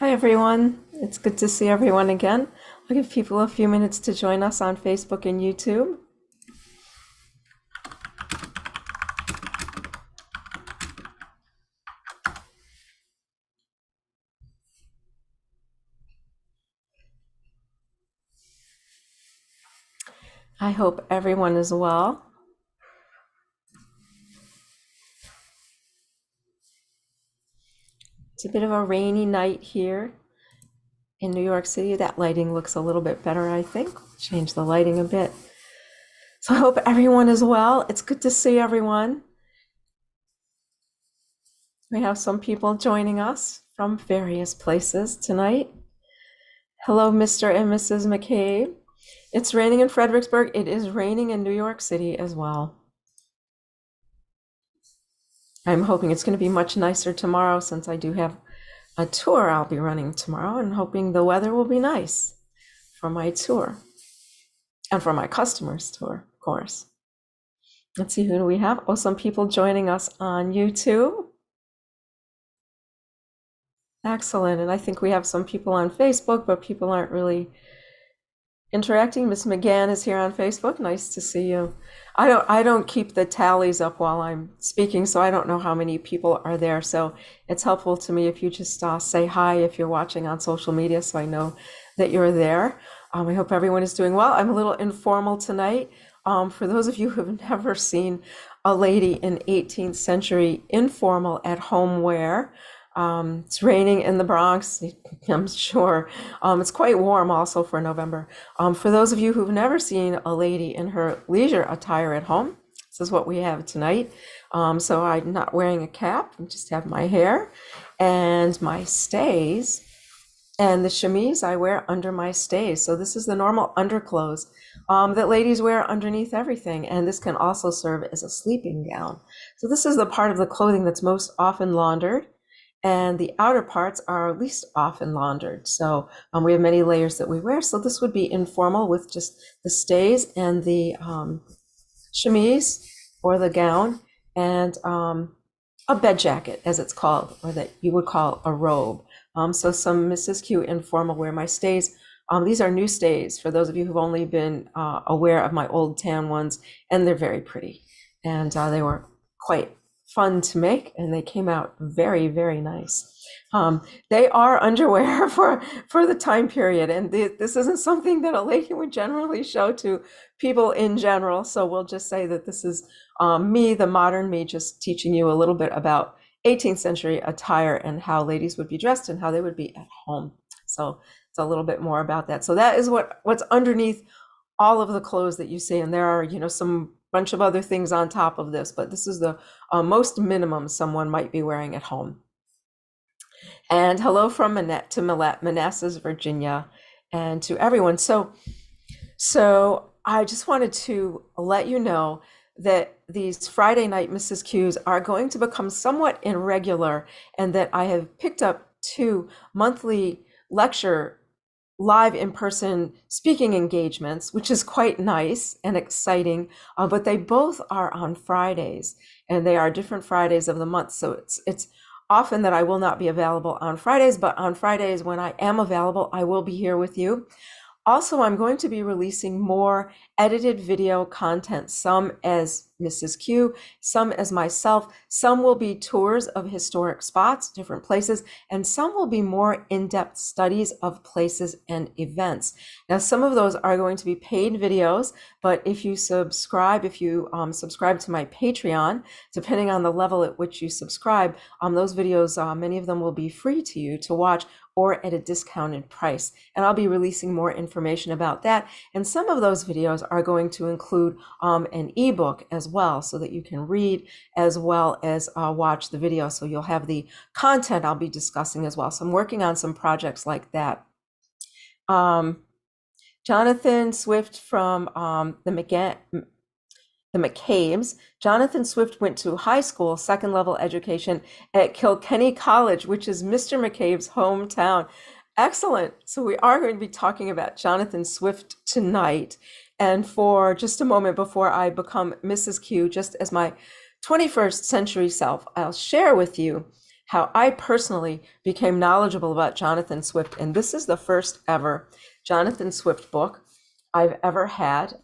Hi, everyone. It's good to see everyone again. I'll give people a few minutes to join us on Facebook and YouTube. I hope everyone is well. It's a bit of a rainy night here in New York City. That lighting looks a little bit better, I think. Change the lighting a bit. So I hope everyone is well. It's good to see everyone. We have some people joining us from various places tonight. Hello, Mr. and Mrs. McCabe. It's raining in Fredericksburg. It is raining in New York City as well. I'm hoping it's going to be much nicer tomorrow since I do have a tour I'll be running tomorrow, and hoping the weather will be nice for my tour and for my customers' tour, of course. Let's see, who do we have? Oh, some people joining us on YouTube. Excellent. And I think we have some people on Facebook, but people aren't really interacting. Miss McGann is here on Facebook. Nice to see you. I don't keep the tallies up while I'm speaking, so I don't know how many people are there. So it's helpful to me if you just say hi if you're watching on social media, so I know that you're there. I hope everyone is doing well. I'm a little informal tonight. For those of you who have never seen a lady in 18th century informal at home wear, it's raining in the Bronx, I'm sure. It's quite warm also for November. For those of you who've never seen a lady in her leisure attire at home, this is what we have tonight. So I'm not wearing a cap, I just have my hair and my stays, and the chemise I wear under my stays. So this is the normal underclothes that ladies wear underneath everything, and this can also serve as a sleeping gown. So this is the part of the clothing that's most often laundered, and the outer parts are least often laundered. So we have many layers that we wear. So this would be informal with just the stays and the chemise or the gown, and a bed jacket, as it's called, or that you would call a robe. So some Mrs. Q informal wear. My stays, these are new stays for those of you who've only been aware of my old tan ones, and they're very pretty. And they were quite fun to make, and they came out very, very nice. They are underwear for the time period, and this isn't something that a lady would generally show to people in general. So we'll just say that this is me, the modern me, just teaching you a little bit about 18th century attire and how ladies would be dressed and how they would be at home. So it's a little bit more about that. So that is what's underneath all of the clothes that you see, and there are some bunch of other things on top of this, but this is the most minimum someone might be wearing at home. And hello from Manette to Manassas, Virginia, and to everyone. So I just wanted to let you know that these Friday night Mrs. Q's are going to become somewhat irregular, and that I have picked up 2 monthly lecture live in-person speaking engagements, which is quite nice and exciting, but they both are on Fridays, and they are different Fridays of the month. So it's often that I will not be available on Fridays, but on Fridays when I am available, I will be here with you. Also, I'm going to be releasing more edited video content, some as Mrs. Q, some as myself. Some will be tours of historic spots, different places, and some will be more in-depth studies of places and events. Now, some of those are going to be paid videos, but if you subscribe to my Patreon, depending on the level at which you subscribe, those videos, many of them will be free to you to watch, or at a discounted price. And I'll be releasing more information about that. And some of those videos are going to include an ebook as well, so that you can read as well as watch the video. So you'll have the content I'll be discussing as well. So I'm working on some projects like that. Jonathan Swift from the McCabe's. Jonathan Swift went to high school, second level education at Kilkenny College, which is Mr. McCabe's hometown. Excellent. So we are going to be talking about Jonathan Swift tonight. And for just a moment before I become Mrs. Q, just as my 21st century self, I'll share with you how I personally became knowledgeable about Jonathan Swift. And this is the first ever Jonathan Swift book I've ever had,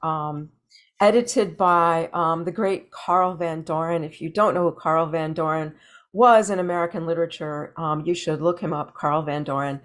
edited by the great Carl Van Doren. If you don't know who Carl Van Doren was in American literature, you should look him up, Carl Van Doren.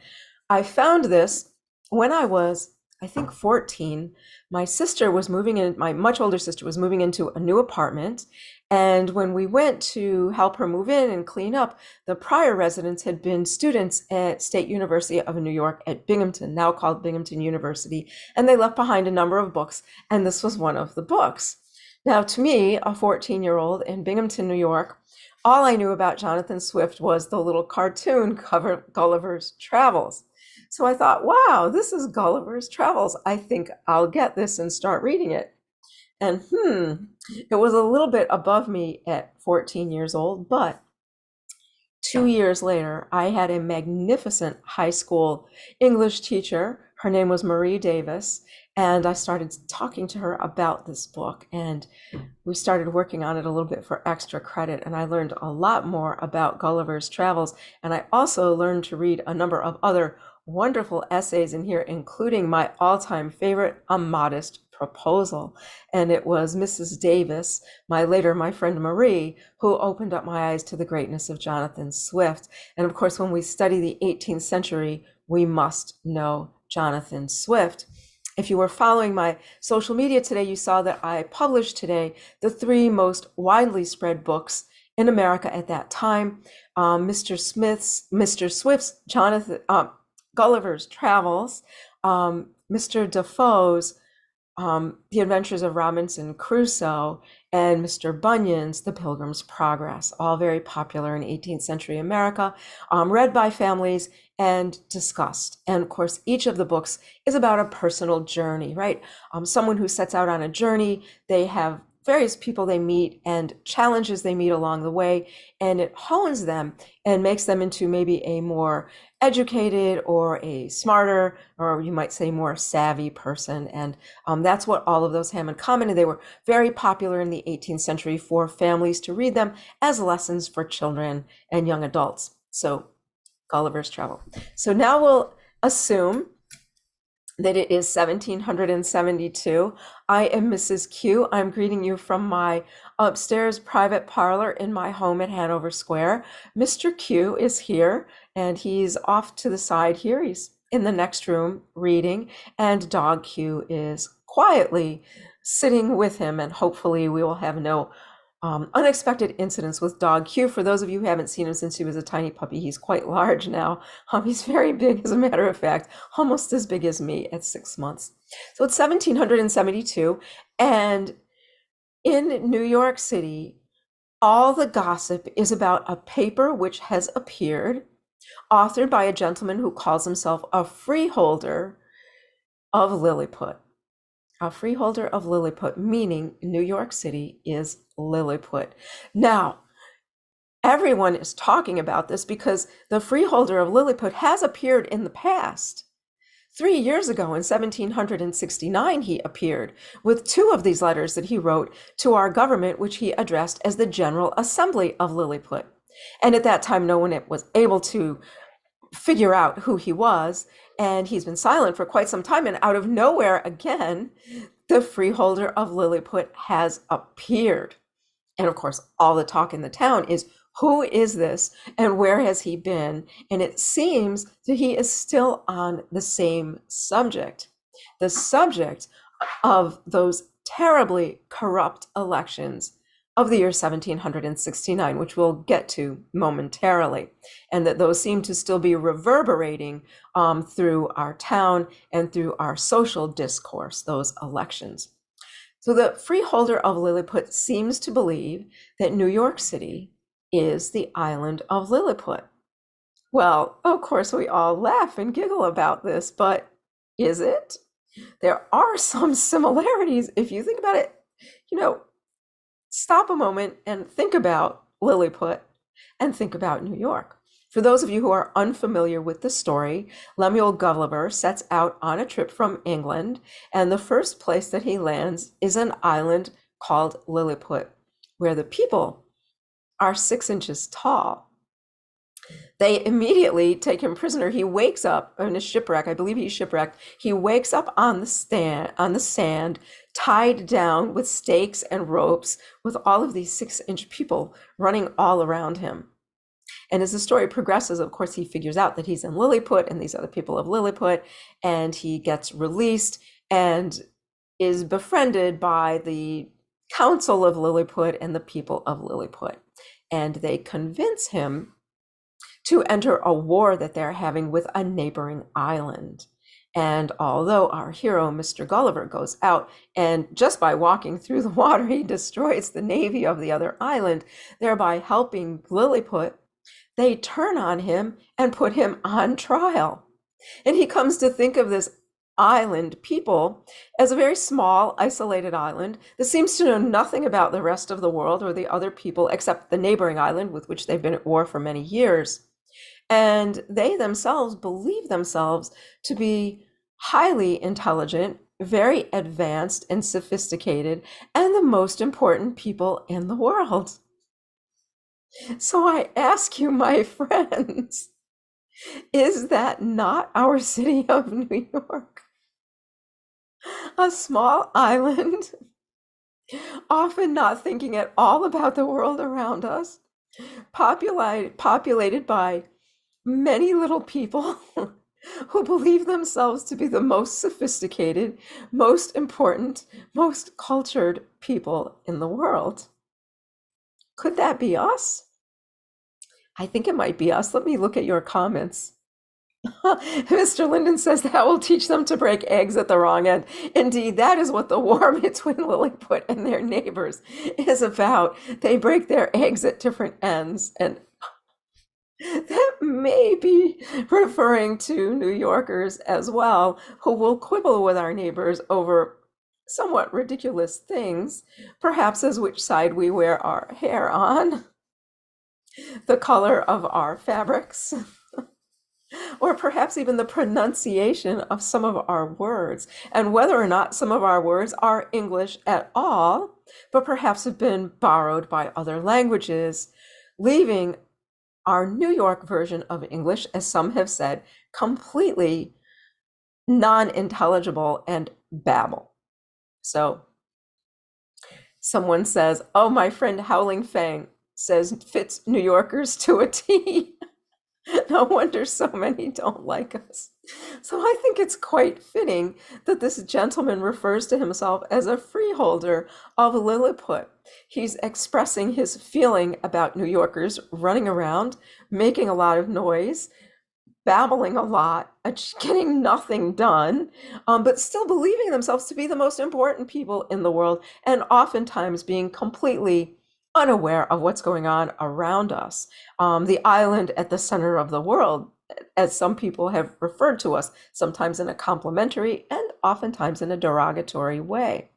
I found this when I was, I think, 14. My sister was moving in, my much older sister was moving into a new apartment. And when we went to help her move in and clean up, the prior residents had been students at State University of New York at Binghamton, now called Binghamton University. And they left behind a number of books, and this was one of the books. Now, to me, a 14-year-old in Binghamton, New York, all I knew about Jonathan Swift was the little cartoon cover, Gulliver's Travels. So I thought, wow, this is Gulliver's Travels. I think I'll get this and start reading it. And it was a little bit above me at 14 years old, but 2 years later, I had a magnificent high school English teacher. Her name was Marie Davis, and I started talking to her about this book, and we started working on it a little bit for extra credit, and I learned a lot more about Gulliver's Travels, and I also learned to read a number of other wonderful essays in here, including my all-time favorite, A Modest Proposal. And it was Mrs. Davis, my friend Marie, who opened up my eyes to the greatness of Jonathan Swift. And of course, when we study the 18th century, we must know Jonathan Swift. If you were following my social media today, you saw that I published today the 3 most widely spread books in America at that time. Mr. Swift's Gulliver's Travels, Mr. Defoe's The Adventures of Robinson Crusoe, and Mr. Bunyan's The Pilgrim's Progress, all very popular in 18th century America, read by families and discussed. And of course, each of the books is about a personal journey, right? Someone who sets out on a journey, they have various people they meet and challenges they meet along the way, and it hones them and makes them into maybe a more educated or a smarter, or you might say more savvy person. And that's what all of those have in common. And they were very popular in the 18th century for families to read them as lessons for children and young adults. So Gulliver's Travel. So now we'll assume that it is 1772. I am Mrs. Q. I'm greeting you from my upstairs private parlor in my home at Hanover Square. Mr. Q is here, and he's off to the side here. He's in the next room reading, and dog Q is quietly sitting with him, and hopefully we will have no unexpected incidents with dog Q. For those of you who haven't seen him since he was a tiny puppy, he's quite large now. He's very big, as a matter of fact, almost as big as me at 6 months. So it's 1772, and in New York City, all the gossip is about a paper which has appeared, authored by a gentleman who calls himself a freeholder of Liliput. A freeholder of Liliput, meaning New York City is Liliput. Now, everyone is talking about this because the freeholder of Liliput has appeared in the past. 3 years ago, in 1769, he appeared with 2 of these letters that he wrote to our government, which he addressed as the General Assembly of Lilliput. And at that time, no one was able to figure out who he was, and he's been silent for quite some time, and out of nowhere again, the freeholder of Lilliput has appeared. And of course, all the talk in the town is, who is this and where has he been? And it seems that he is still on the same subject, the subject of those terribly corrupt elections of the year 1769, which we'll get to momentarily, and that those seem to still be reverberating through our town and through our social discourse, those elections. So the freeholder of Lilliput seems to believe that New York City is the island of Lilliput. Well, of course, we all laugh and giggle about this, but is it? There are some similarities. If you think about it, stop a moment and think about Lilliput and think about New York. For those of you who are unfamiliar with the story, Lemuel Gulliver sets out on a trip from England, and the first place that he lands is an island called Lilliput, where the people are 6 inches tall. They immediately take him prisoner. He wakes up in a shipwreck. I believe he's shipwrecked. He wakes up on the sand, tied down with stakes and ropes, with all of these 6-inch people running all around him. And as the story progresses, of course, he figures out that he's in Lilliput and these are the people of Lilliput, and he gets released and is befriended by the council of Lilliput and the people of Lilliput. And they convince him to enter a war that they're having with a neighboring island. And although our hero, Mr. Gulliver, goes out and just by walking through the water, he destroys the navy of the other island, thereby helping Lilliput, they turn on him and put him on trial. And he comes to think of this island people as a very small, isolated island that seems to know nothing about the rest of the world or the other people except the neighboring island with which they've been at war for many years. And they themselves believe themselves to be highly intelligent, very advanced and sophisticated, and the most important people in the world. So I ask you, my friends, is that not our city of New York? A small island, often not thinking at all about the world around us, populated by many little people who believe themselves to be the most sophisticated, most important, most cultured people in the world. Could that be us? I think it might be us. Let me look at your comments. Mr. Linden says that will teach them to break eggs at the wrong end. Indeed, that is what the war between Lilliput and their neighbors is about. They break their eggs at different ends, and that may be referring to New Yorkers as well, who will quibble with our neighbors over somewhat ridiculous things, perhaps as which side we wear our hair on, the color of our fabrics, or perhaps even the pronunciation of some of our words, and whether or not some of our words are English at all, but perhaps have been borrowed by other languages, leaving our New York version of English, as some have said, completely non-intelligible and babble. So someone says, oh, my friend Howling Fang says fits New Yorkers to a T. No wonder so many don't like us. So I think it's quite fitting that this gentleman refers to himself as a freeholder of Lilliput. He's expressing his feeling about New Yorkers running around, making a lot of noise, babbling a lot, getting nothing done, but still believing themselves to be the most important people in the world, and oftentimes being completely unaware of what's going on around us. The island at the center of the world, as some people have referred to us, sometimes in a complimentary and oftentimes in a derogatory way.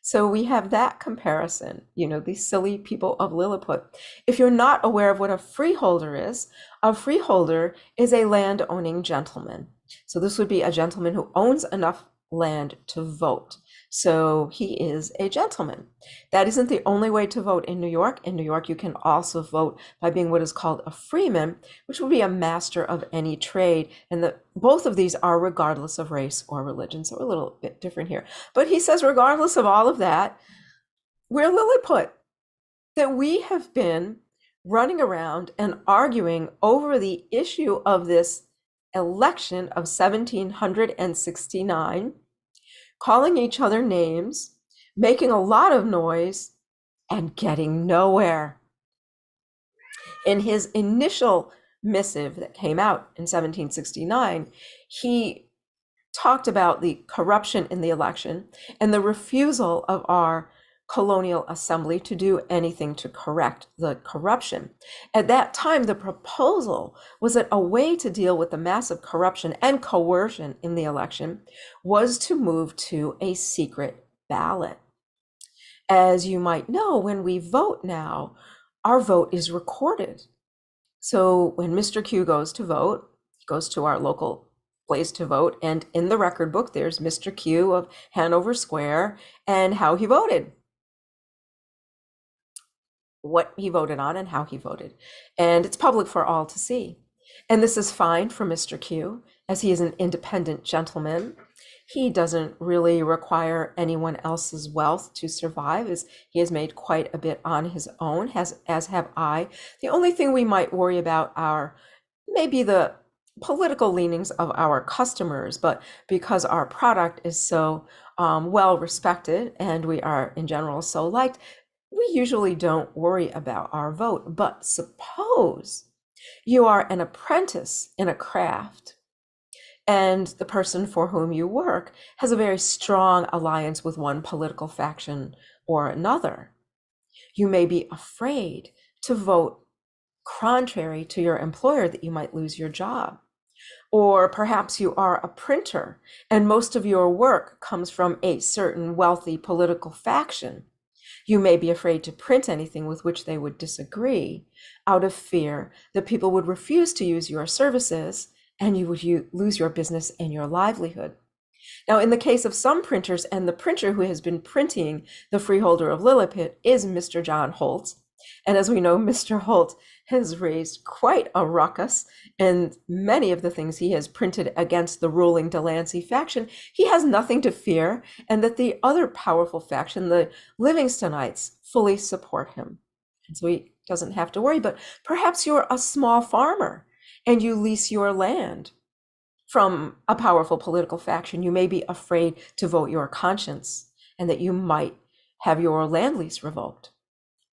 So we have that comparison, these silly people of Lilliput. If you're not aware of what a freeholder is a land-owning gentleman. So this would be a gentleman who owns enough land to vote. So he is a gentleman. That isn't the only way to vote in New York. In New York, you can also vote by being what is called a freeman, which would be a master of any trade. And both of these are regardless of race or religion. So a little bit different here. But he says, regardless of all of that, we're Lilliput, that we have been running around and arguing over the issue of this election of 1769, calling each other names, making a lot of noise, and getting nowhere. In his initial missive that came out in 1769, he talked about the corruption in the election and the refusal of our colonial assembly to do anything to correct the corruption. At that time, the proposal was that a way to deal with the massive corruption and coercion in the election was to move to a secret ballot. As you might know, when we vote now, our vote is recorded. So when Mr. Q goes to vote, he goes to our local place to vote, and in the record book, there's Mr. Q of Hanover Square and how he voted, what he voted on and how he voted. And it's public for all to see. And this is fine for Mr. Q, as he is an independent gentleman. He doesn't really require anyone else's wealth to survive, as he has made quite a bit on his own, as have I. The only thing we might worry about are maybe the political leanings of our customers, but because our product is so well respected and we are in general so liked, we usually don't worry about our vote. But suppose you are an apprentice in a craft, and the person for whom you work has a very strong alliance with one political faction or another. You may be afraid to vote contrary to your employer, that you might lose your job. Or perhaps you are a printer and most of your work comes from a certain wealthy political faction. You may be afraid to print anything with which they would disagree, out of fear that people would refuse to use your services and you would lose your business and your livelihood. Now, in the case of some printers, and the printer who has been printing the freeholder of Lilliput is Mr. John Holt. And as we know, Mr. Holt has raised quite a ruckus in many of the things he has printed against the ruling Delancey faction. He has nothing to fear, and that the other powerful faction, the Livingstonites, fully support him. And so he doesn't have to worry. But perhaps you're a small farmer and you lease your land from a powerful political faction. You may be afraid to vote your conscience and that you might have your land lease revoked.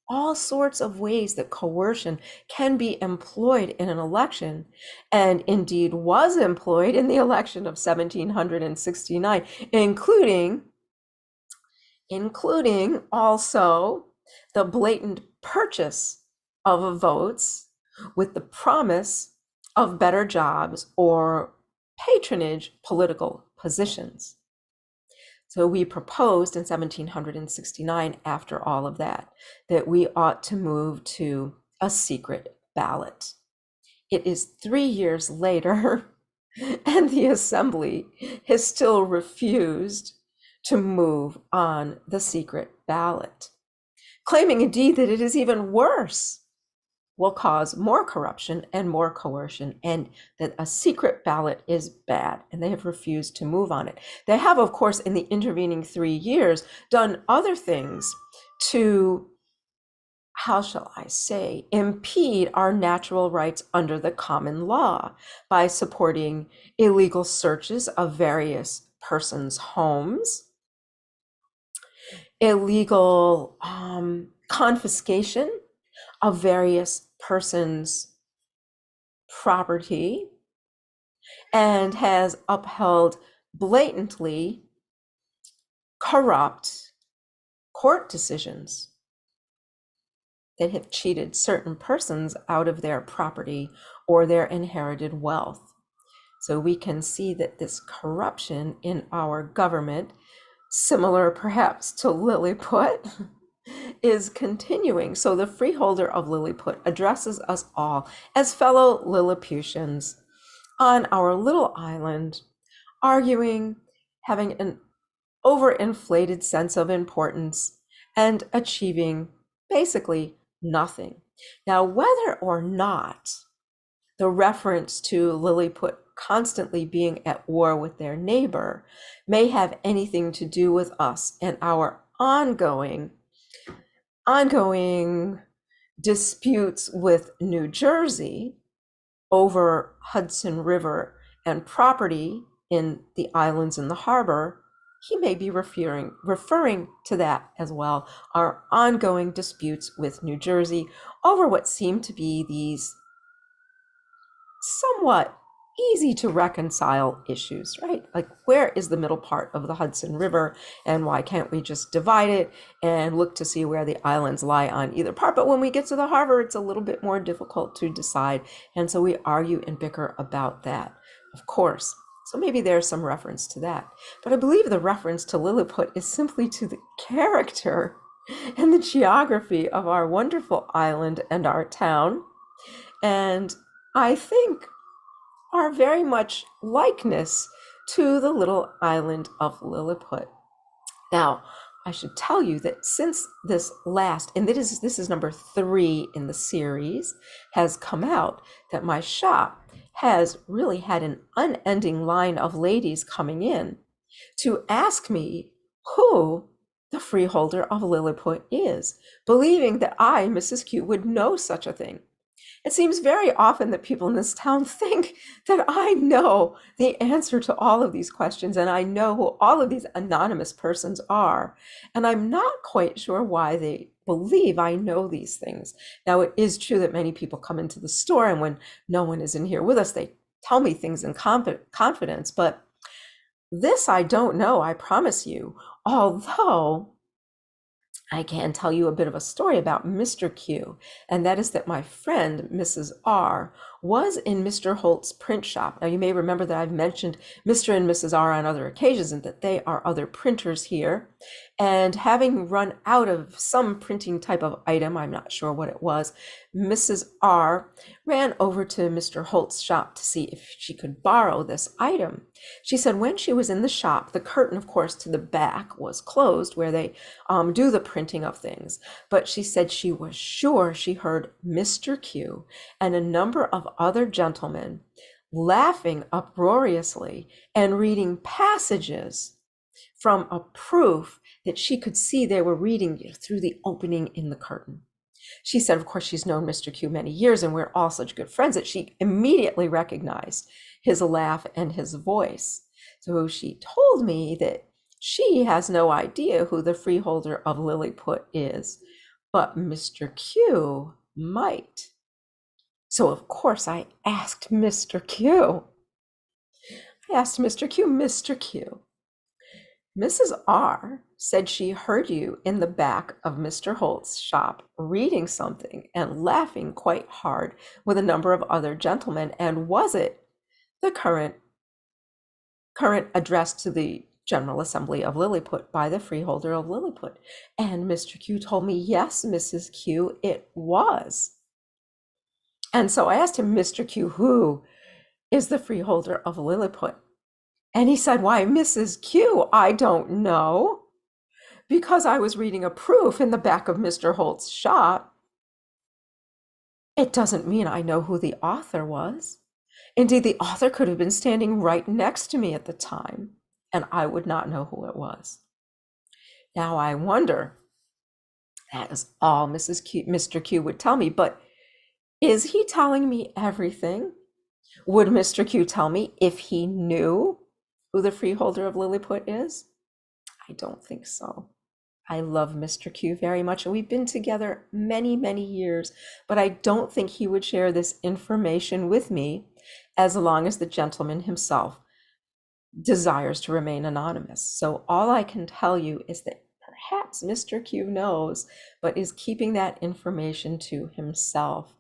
All sorts of ways that coercion can be employed in an election, and indeed was employed in the election of 1769, including also the blatant purchase of votes with the promise of better jobs or patronage political positions. So we proposed in 1769, after all of that we ought to move to a secret ballot. It is 3 years later, and the Assembly has still refused to move on the secret ballot, claiming indeed that it is even worse, will cause more corruption and more coercion, and that a secret ballot is bad, and they have refused to move on it. They have, of course, in the intervening 3 years, done other things to, how shall I say, impede our natural rights under the common law by supporting illegal searches of various persons' homes, illegal confiscation of various persons' property, and has upheld blatantly corrupt court decisions that have cheated certain persons out of their property or their inherited wealth. So we can see that this corruption in our government, similar perhaps to Lilliput, is continuing. So the freeholder of Lilliput addresses us all as fellow Lilliputians on our little island, arguing, having an overinflated sense of importance, and achieving basically nothing. Now, whether or not the reference to Lilliput constantly being at war with their neighbor may have anything to do with us and our ongoing disputes with New Jersey over Hudson River and property in the islands in the harbor, he may be referring to that as well, our ongoing disputes with New Jersey over what seem to be these somewhat easy to reconcile issues, right? Like, where is the middle part of the Hudson River, and why can't we just divide it and look to see where the islands lie on either part? But when we get to the harbor, it's a little bit more difficult to decide, and so we argue and bicker about that, of course. So maybe there's some reference to that. But I believe the reference to Lilliput is simply to the character and the geography of our wonderful island and our town, and I think are very much likeness to the little island of Lilliput. Now, I should tell you that since this last, and this is number 3 in the series, has come out, that my shop has really had an unending line of ladies coming in to ask me who the freeholder of Lilliput is, believing that I, Mrs. Q, would know such a thing. It seems very often that people in this town think that I know the answer to all of these questions and I know who all of these anonymous persons are. And I'm not quite sure why they believe I know these things. Now, it is true that many people come into the store, and when no one is in here with us, they tell me things in confidence. But this I don't know, I promise you. Although I can tell you a bit of a story about Mr. Q, and that is that my friend, Mrs. R, was in Mr. Holt's print shop. Now, you may remember that I've mentioned Mr. and Mrs. R on other occasions and that they are other printers here. And having run out of some printing type of item, I'm not sure what it was, Mrs. R ran over to Mr. Holt's shop to see if she could borrow this item. She said when she was in the shop, the curtain, of course, to the back was closed where they do the printing of things. But she said she was sure she heard Mr. Q and a number of other gentlemen laughing uproariously and reading passages from a proof that she could see they were reading through the opening in the curtain. She said, of course, she's known Mr. Q many years and we're all such good friends that she immediately recognized his laugh and his voice. So she told me that she has no idea who the freeholder of Lilliput is, but Mr. Q might. So of course I asked Mr. Q. Mr. Q, Mrs. R said she heard you in the back of Mr. Holt's shop reading something and laughing quite hard with a number of other gentlemen. And was it the current address to the General Assembly of Lilliput by the freeholder of Lilliput? And Mr. Q told me, yes, Mrs. Q, it was. And so I asked him, Mr. Q, who is the freeholder of Lilliput? And he said, why, Mrs. Q, I don't know, because I was reading a proof in the back of Mr. Holt's shop. It doesn't mean I know who the author was. Indeed, the author could have been standing right next to me at the time, and I would not know who it was. Now I wonder, that is all Mr. Q would tell me, but is he telling me everything? Would Mr. Q tell me if he knew who the freeholder of Lilliput is? I don't think so. I love Mr. Q very much, and we've been together many, many years, but I don't think he would share this information with me as long as the gentleman himself desires to remain anonymous. So all I can tell you is that perhaps Mr. Q knows, but is keeping that information to himself.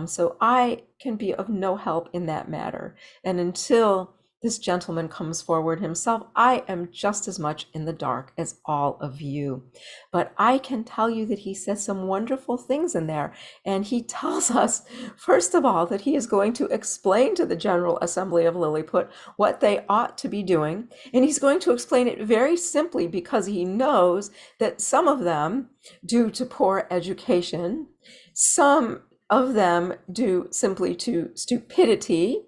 So I can be of no help in that matter. And until this gentleman comes forward himself, I am just as much in the dark as all of you. But I can tell you that he says some wonderful things in there. And he tells us, first of all, that he is going to explain to the General Assembly of Lilliput what they ought to be doing. And he's going to explain it very simply because he knows that some of them, due to poor education, some of them due simply to stupidity,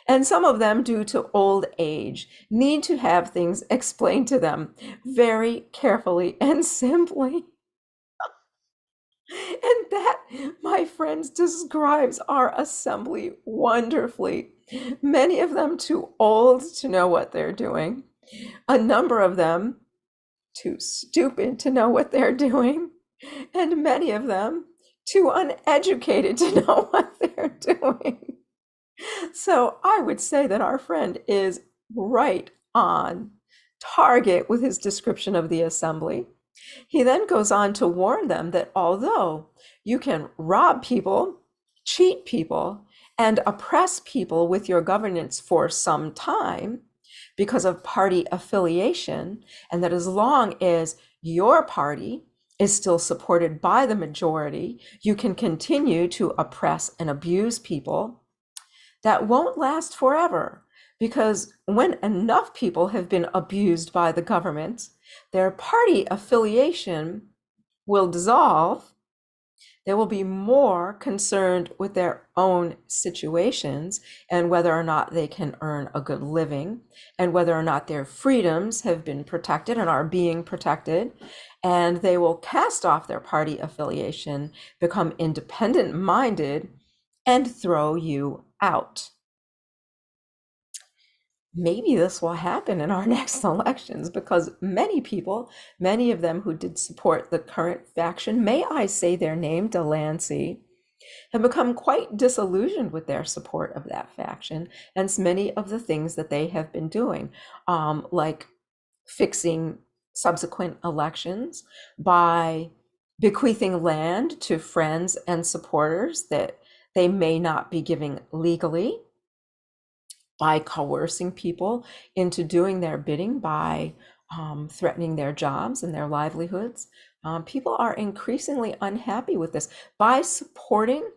and some of them due to old age, need to have things explained to them very carefully and simply. And that, my friends, describes our assembly wonderfully. Many of them too old to know what they're doing. A number of them too stupid to know what they're doing. And many of them too uneducated to know what they're doing. So I would say that our friend is right on target with his description of the assembly. He then goes on to warn them that although you can rob people, cheat people, and oppress people with your governance for some time because of party affiliation, and that as long as your party is still supported by the majority, you can continue to oppress and abuse people. That won't last forever, Because when enough people have been abused by the government, their party affiliation will dissolve. They will be more concerned with their own situations and whether or not they can earn a good living and whether or not their freedoms have been protected and are being protected. And they will cast off their party affiliation, become independent minded, and throw you out. Maybe this will happen in our next elections because many people, many of them who did support the current faction, may I say their name, Delancey, have become quite disillusioned with their support of that faction and many of the things that they have been doing, like fixing subsequent elections by bequeathing land to friends and supporters that they may not be giving legally, by coercing people into doing their bidding, by threatening their jobs and their livelihoods. People are increasingly unhappy with this by supporting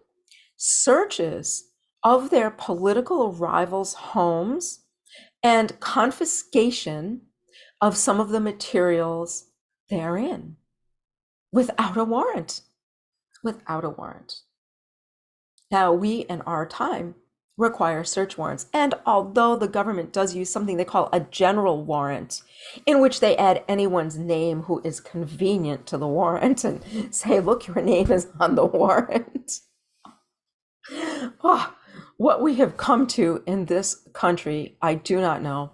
searches of their political rivals' homes and confiscation of some of the materials therein without a warrant. Without a warrant. Now, we in our time require search warrants. And although the government does use something they call a general warrant, in which they add anyone's name who is convenient to the warrant and say, look, your name is on the warrant. Oh, what we have come to in this country, I do not know.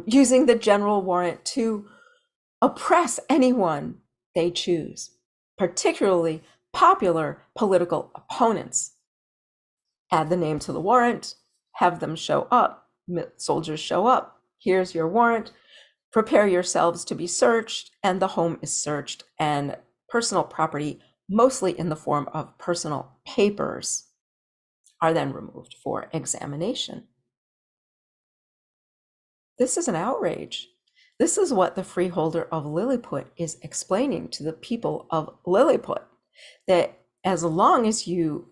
Using the general warrant to oppress anyone they choose, particularly popular political opponents. Add the name to the warrant, have them show up, soldiers show up, here's your warrant, prepare yourselves to be searched, and the home is searched, and personal property, mostly in the form of personal papers, are then removed for examination. This is an outrage. This is what the freeholder of Liliput is explaining to the people of Liliput, that as long as you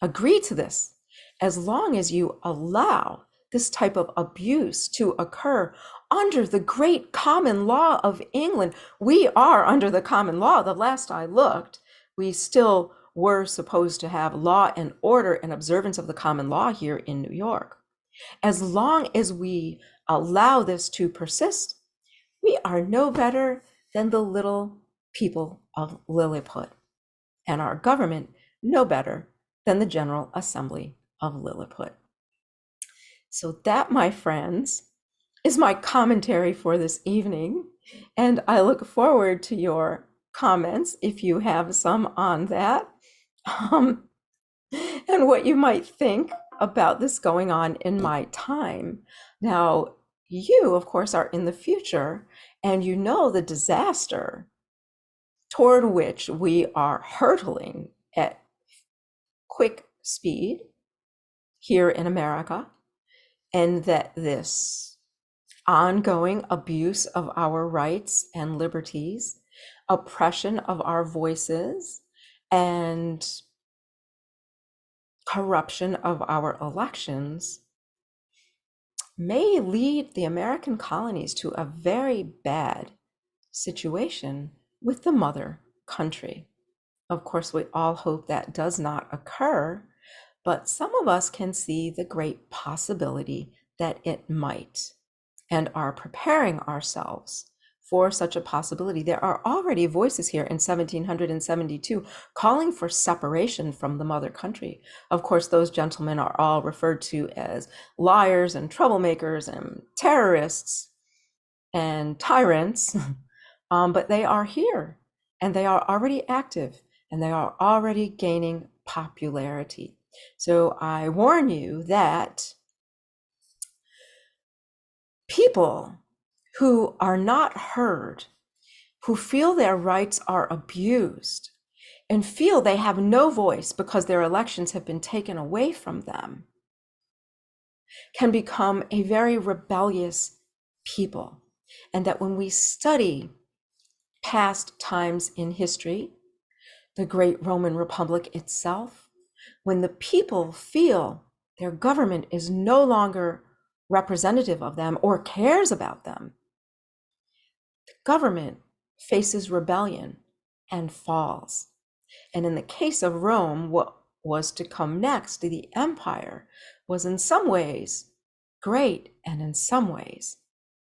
agree to this, as long as you allow this type of abuse to occur under the great common law of England, we are under the common law. The last I looked, we still were supposed to have law and order and observance of the common law here in New York. As long as we allow this to persist, we are no better than the little people of Lilliput, and our government no better than the General Assembly of Lilliput. So that, my friends, is my commentary for this evening, and I look forward to your comments if you have some on that, and what you might think about this going on in my time. Now, you, of course, are in the future, and you know the disaster toward which we are hurtling at quick speed here in America, and that this ongoing abuse of our rights and liberties, oppression of our voices, and corruption of our elections may lead the American colonies to a very bad situation with the mother country. Of course, we all hope that does not occur, but some of us can see the great possibility that it might, and are preparing ourselves for such a possibility. There are already voices here in 1772 calling for separation from the mother country. Of course, those gentlemen are all referred to as liars and troublemakers and terrorists and tyrants, but they are here, and they are already active, and they are already gaining popularity. So I warn you that people who are not heard, who feel their rights are abused, and feel they have no voice because their elections have been taken away from them, can become a very rebellious people. And that when we study past times in history, the great Roman Republic itself, when the people feel their government is no longer representative of them or cares about them, the government faces rebellion and falls. And in the case of Rome, what was to come next, the empire, was in some ways great and in some ways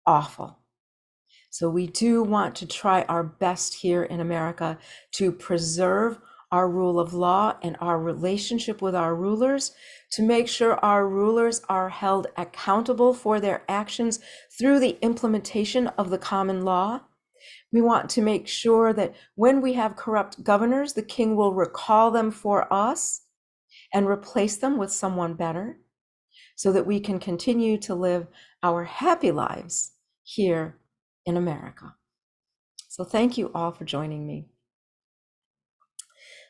awful. So we do want to try our best here in America to preserve our rule of law and our relationship with our rulers, to make sure our rulers are held accountable for their actions through the implementation of the common law. We want to make sure that when we have corrupt governors, the king will recall them for us and replace them with someone better, so that we can continue to live our happy lives here in America. So thank you all for joining me.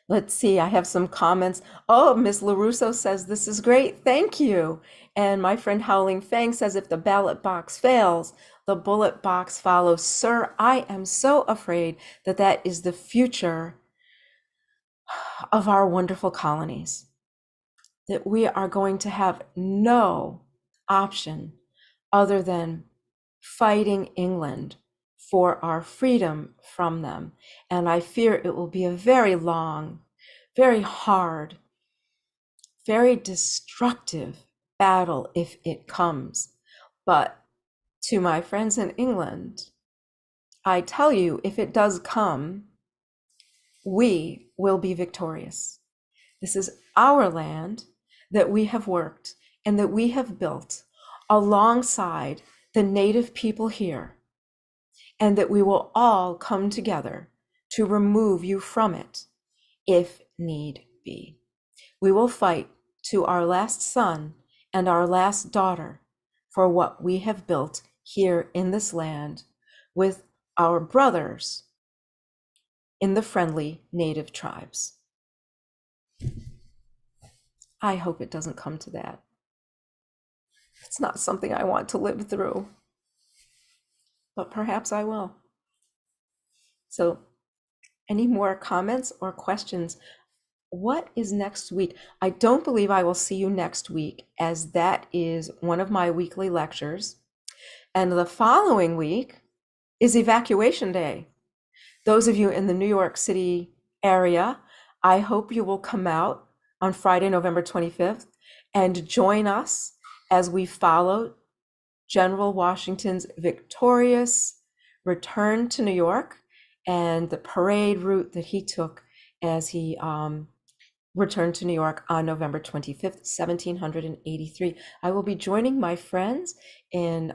Let's see, I have some comments. Oh, Miss LaRusso says, this is great, thank you. And my friend Howling Fang says, if the ballot box fails, the bullet box follows. Sir, I am so afraid that that is the future of our wonderful colonies, that we are going to have no option other than fighting England for our freedom from them. And I fear it will be a very long, very hard, very destructive battle if it comes. But to my friends in England, I tell you, if it does come, we will be victorious. This is our land that we have worked and that we have built alongside the native people here, and that we will all come together to remove you from it if need be. We will fight to our last son and our last daughter for what we have built here in this land with our brothers in the friendly native tribes. I hope it doesn't come to that. It's not something I want to live through, but perhaps I will. So, any more comments or questions? What is next week? I don't believe I will see you next week, as that is one of my weekly lectures. And the following week is Evacuation Day. Those of you in the New York City area, I hope you will come out on Friday, November 25th, and join us as we follow General Washington's victorious return to New York and the parade route that he took as he returned to New York on November 25th, 1783. I will be joining my friends in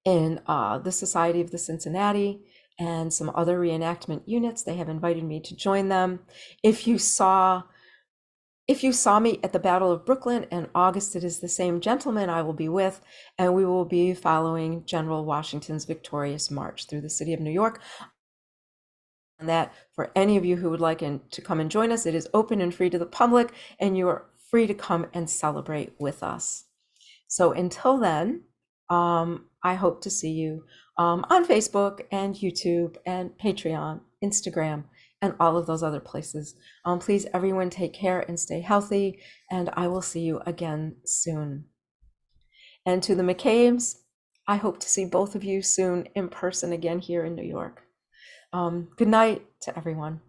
the Society of the Cincinnati and some other reenactment units. They have invited me to join them. If you saw me at the Battle of Brooklyn in August, it is the same gentleman I will be with, and we will be following General Washington's victorious march through the city of New York. And that, for any of you who would like to come and join us, it is open and free to the public, and you are free to come and celebrate with us. So until then, I hope to see you on Facebook and YouTube and Patreon, Instagram, and all of those other places. Please, everyone, take care and stay healthy, and I will see you again soon. And to the McCabe's, I hope to see both of you soon in person again here in New York. Good night to everyone.